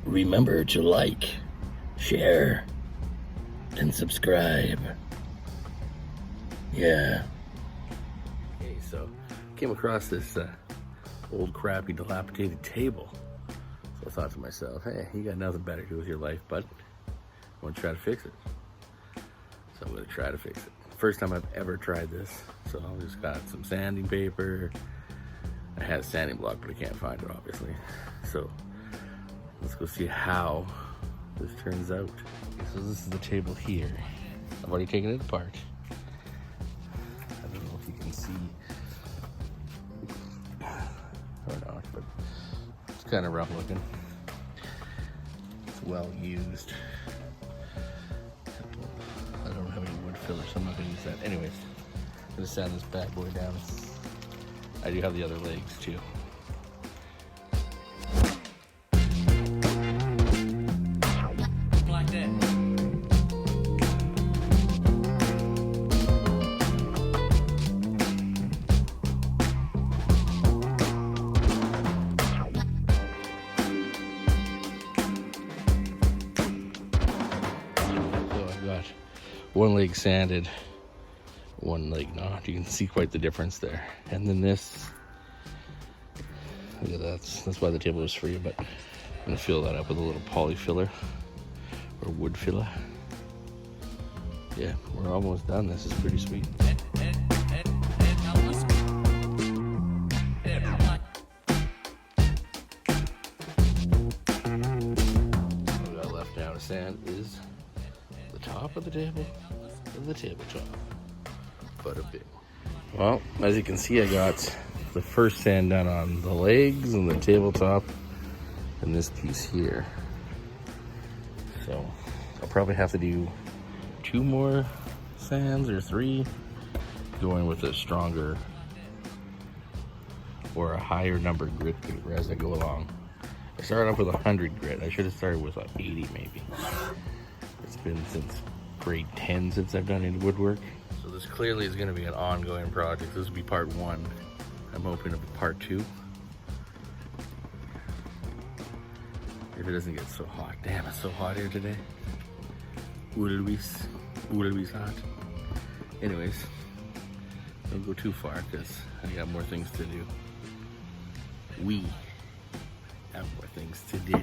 remember to like, share, and subscribe. Yeah. Okay, so came across this old crappy dilapidated table. So I thought to myself, hey, you got nothing better to do with your life, but I want to try to fix it. So I'm going to try to fix it. First time I've ever tried this. So I just got some sanding paper. I had a sanding block, but I can't find it, obviously. So let's go see how this turns out. So this is the table here. I've already taken it apart. I don't know if you can see or not, but it's kind of rough looking. It's well used. I don't have any wood filler, so I'm not gonna use that. Anyways, I'm gonna sand this bad boy down. I do have the other legs too. Like that. So I've got one leg sanded, one leg not. You can see quite the difference there. And then this, yeah, that's why the table is free, but I'm gonna fill that up with a little poly filler or wood filler. Yeah, we're almost done. This is pretty sweet. All we got left now to sand is the top of the table and the tabletop. But a bit. Well, as you can see, I got the first sand done on the legs and the tabletop and this piece here. So I'll probably have to do 2 more sands or 3, going with a stronger or a higher number grit paper as I go along. I started off with 100 grit. I should have started with like 80 maybe. It's been since grade 10 since I've done any woodwork. So this clearly is going to be an ongoing project. This will be part 1. I'm hoping it'll be part 2. If it doesn't get so hot. Damn, it's so hot here today. Ulvis hot. Anyways, don't go too far because I got more things to do. We have more things to do.